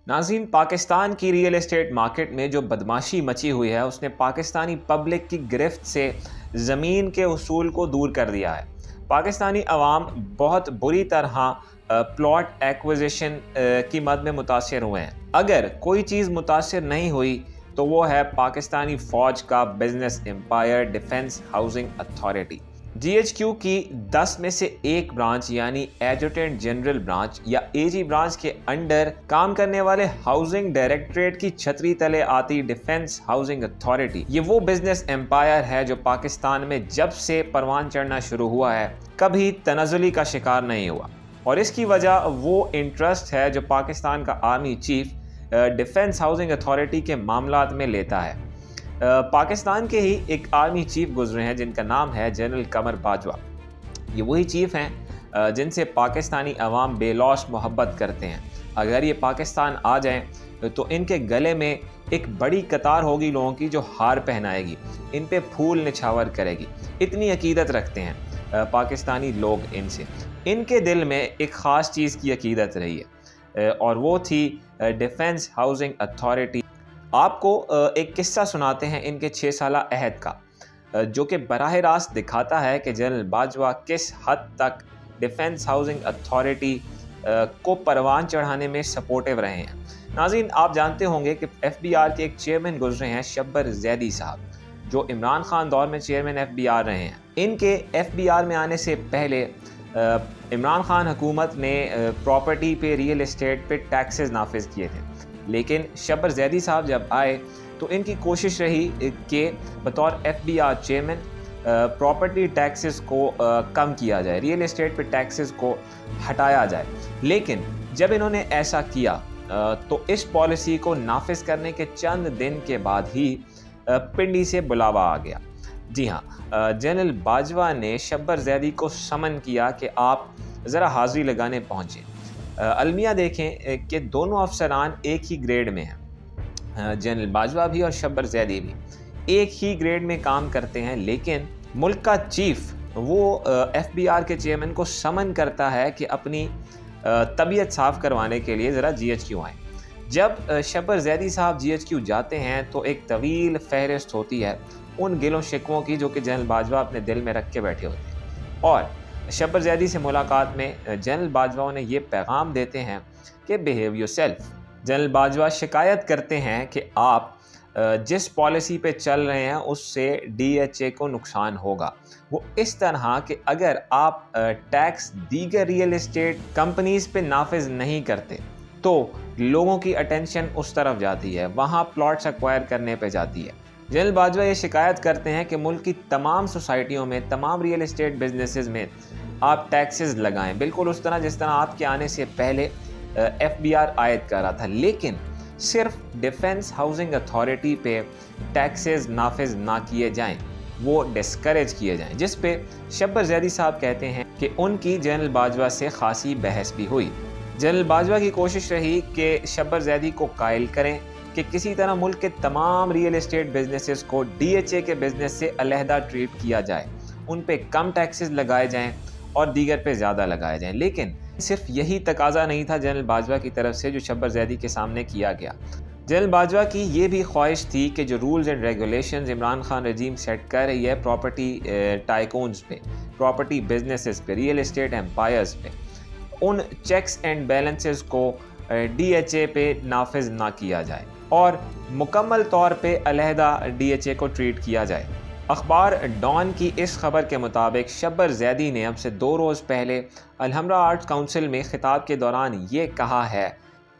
नाज़रीन, पाकिस्तान की real estate market में जो बदमाशी मची हुई है उसने पाकिस्तानी पब्लिक की गिरफ्त से ज़मीन के उसूल को दूर कर दिया है। पाकिस्तानी अवाम बहुत बुरी तरह प्लॉट एक्विजिशन की मद में मुतासिर हुए हैं। अगर कोई चीज़ मुतासिर नहीं हुई तो वो है पाकिस्तानी फ़ौज का business empire defence housing authority. GHQ की 10 में से एक ब्रांच यानी एडजुटेंट जनरल ब्रांच या AG ब्रांच के अंडर काम करने वाले हाउसिंग डायरेक्टरेट की छतरी तले आती डिफेंस हाउसिंग अथॉरिटी, ये वो बिजनेस एम्पायर है जो पाकिस्तान में जब से परवान चढ़ना शुरू हुआ है कभी तनज़ुली का शिकार नहीं हुआ। और इसकी वजह वो इंटरेस्ट है जो पाकिस्तान का army chief defence housing authority के मामलात में लेता है। पाकिस्तान के ही एक आर्मी चीफ गुजरे हैं जिनका नाम है जनरल कमर बाजवा। ये वही चीफ हैं जिनसे पाकिस्तानी अवाम बेलौश मोहब्बत करते हैं। अगर ये पाकिस्तान आ जाएं तो इनके गले में एक बड़ी कतार होगी लोगों की जो हार पहनाएगी, इन पे फूल निछावर करेगी। इतनी अकीदत रखते हैं पाकिस्तानी लोग इनसे। इनके दिल में एक ख़ास चीज़ की अकीदत रही है और वो थी डिफेंस हाउसिंग अथॉरिटी। आपको एक किस्सा सुनाते हैं इनके 6 साला अहद का, जो कि बराह रास्त दिखाता है कि जनरल बाजवा किस हद तक डिफेंस हाउसिंग अथॉरिटी को परवान चढ़ाने में सपोर्टिव रहे हैं। नाज़रीन, आप जानते होंगे कि FBR के एक चेयरमैन गुजरे हैं शब्बर जैदी साहब, जो इमरान खान दौर में चेयरमैन FBR रहे हैं। इनके FBR में आने से पहले इमरान खान हुकूमत ने प्रॉपर्टी पे, रियल एस्टेट पे टैक्सेस नाफिज किए थे, लेकिन शब्बर जैदी साहब जब आए तो इनकी कोशिश रही कि बतौर FBR चेयरमैन प्रॉपर्टी टैक्सेस को कम किया जाए, रियल एस्टेट पे टैक्सेस को हटाया जाए। लेकिन जब इन्होंने ऐसा किया तो इस पॉलिसी को नाफिज करने के चंद दिन के बाद ही पिंडी से बुलावा आ गया। जी हाँ, जनरल बाजवा ने शब्बर जैदी को समन किया कि आप ज़रा हाज़िरी लगाने पहुँचें। अलमिया देखें कि दोनों अफसरान एक ही ग्रेड में हैं, जनरल बाजवा भी और शब्बर जैदी भी एक ही ग्रेड में काम करते हैं। लेकिन मुल्क का चीफ वो FBR के चेयरमैन को समन करता है कि अपनी तबीयत साफ़ करवाने के लिए ज़रा GHQ आएँ। जब शब्बर जैदी साहब GHQ जाते हैं तो एक तवील फहरिस्त होती है उन गिलों शिकवों की जो कि जनरल बाजवा अपने दिल में रख के बैठे होते हैं। और शब्बर जैदी से मुलाकात में जनरल बाजवा उन्हें ये पैगाम देते हैं कि बिहेव योरसेल्फ। जनरल बाजवा शिकायत करते हैं कि आप जिस पॉलिसी पे चल रहे हैं उससे DHA को नुकसान होगा। वो इस तरह कि अगर आप टैक्स दीगर रियल एस्टेट कंपनीज़ पे नाफिज नहीं करते तो लोगों की अटेंशन उस तरफ जाती है, वहाँ प्लॉट्स एक्वायर करने पे जाती है। जनरल बाजवा ये शिकायत करते हैं कि मुल्क की तमाम सोसाइटियों में, तमाम रियल एस्टेट बिजनेसेस में आप टैक्सेस लगाएं, बिल्कुल उस तरह जिस तरह आपके आने से पहले FBR आयद कर रहा था। लेकिन सिर्फ डिफेंस हाउसिंग अथॉरिटी पे टैक्सेस नाफिज ना किए जाएं, वो डिस्करेज किए जाएं, जिस पे शब्बर जैदी साहब कहते हैं कि उनकी जनरल बाजवा से खासी बहस भी हुई। जनरल बाजवा की कोशिश रही कि शब्बर जैदी को कायल करें कि किसी तरह मुल्क के तमाम रियल एस्टेट बिजनेसेस को DHA के बिजनेस से अलहदा ट्रीट किया जाए, उन पे कम टैक्सेस लगाए जाएं और दीगर पे ज़्यादा लगाए जाएं। लेकिन सिर्फ यही तकाजा नहीं था जनरल बाजवा की तरफ से जो शब्बर जैदी के सामने किया गया। जनरल बाजवा की ये भी ख्वाहिश थी कि जो rules and regulations Imran Khan regime set कर रही है प्रॉपर्टी टाइकून्स पे, प्रॉपर्टी बिजनेसेस पे, रियल एस्टेट एम्पायर्स पे, उन चेक्स एंड बैलेंसेस को DHA पे नाफिज ना किया जाए और मुकम्मल तौर पे अलहदा DHA को ट्रीट किया जाए। अखबार डॉन की इस खबर के मुताबिक शब्बर जैदी ने अब से 2 रोज़ पहले अलहमरा आर्ट्स काउंसिल में खिताब के दौरान ये कहा है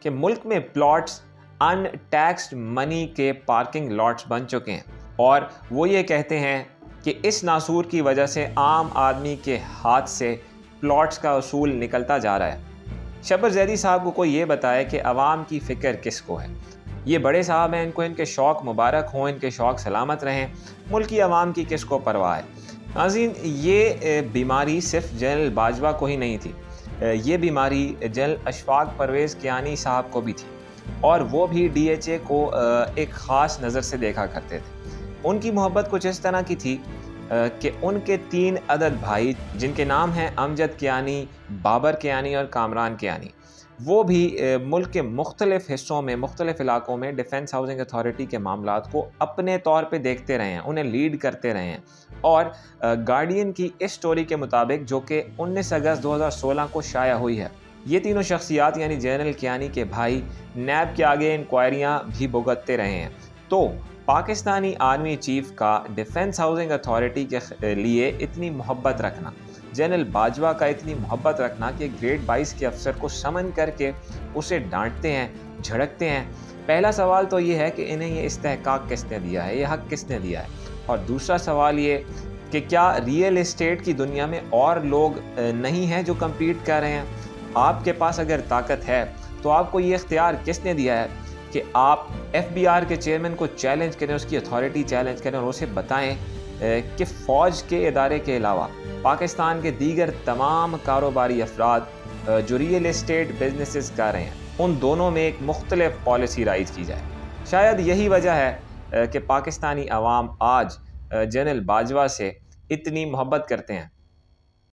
कि मुल्क में प्लॉट्स अनटैक्स्ड मनी के पार्किंग लॉट्स बन चुके हैं और वो ये कहते हैं कि इस नासूर की वजह से आम आदमी के हाथ से प्लॉट्स का उसूल निकलता जा रहा है। शब्बर जैदी साहब को कोई ये बताए कि अवाम की फ़िक्र किसको है। ये बड़े साहब हैं, इनको इनके शौक़ मुबारक हों, इनके शौक़ सलामत रहें, मुल्क की आवाम की किसको परवाह है। नाज़रीन, ये बीमारी सिर्फ जनरल बाजवा को ही नहीं थी, ये बीमारी जनरल अशफाक परवेज़ कियानी साहब को भी थी और वो भी DHA को एक ख़ास नज़र से देखा करते थे। उनकी मोहब्बत कुछ इस तरह की थी कि उनके 3 अदद भाई जिनके नाम हैं अमजद कियानी, बाबर कियानी और कामरान कियानी, وہ بھی ملک کے مختلف حصوں میں مختلف علاقوں میں ڈیفنس ہاؤسنگ اتھارٹی کے معاملات کو اپنے طور پہ دیکھتے رہے ہیں، انہیں لیڈ کرتے رہے ہیں۔ اور گارڈین کی اس سٹوری کے مطابق جو کہ 19 اگست 2016 کو شائع ہوئی ہے، یہ تینوں شخصیات یعنی جنرل کیانی کے بھائی نیب کے آگے انکوائریاں بھی بھگتتے رہے ہیں۔ تو پاکستانی آرمی چیف کا ڈیفنس ہاؤسنگ اتھارٹی کے لیے اتنی محبت رکھنا، جنرل باجوہ کا اتنی محبت رکھنا کہ گریڈ 22 کے افسر کو سمن کر کے اسے ڈانٹتے ہیں، جھڑکتے ہیں، پہلا سوال تو یہ ہے کہ انہیں یہ استحقاق کس نے دیا ہے، یہ حق کس نے دیا ہے؟ اور دوسرا سوال یہ کہ کیا ریئل اسٹیٹ کی دنیا میں اور لوگ نہیں ہیں جو کمپیٹ کر رہے ہیں؟ آپ کے پاس اگر طاقت ہے تو آپ کو یہ اختیار کس نے دیا ہے کہ آپ ایف بی آر کے چیئرمین کو چیلنج کریں، اس کی اتھارٹی چیلنج کریں اور اسے بتائیں کہ فوج کے ادارے کے علاوہ پاکستان کے دیگر تمام کاروباری افراد جو ریئل اسٹیٹ بزنسز کر رہے ہیں ان دونوں میں ایک مختلف پالیسی رائج کی جائے۔ شاید یہی وجہ ہے کہ پاکستانی عوام آج جنرل باجوہ سے اتنی محبت کرتے ہیں۔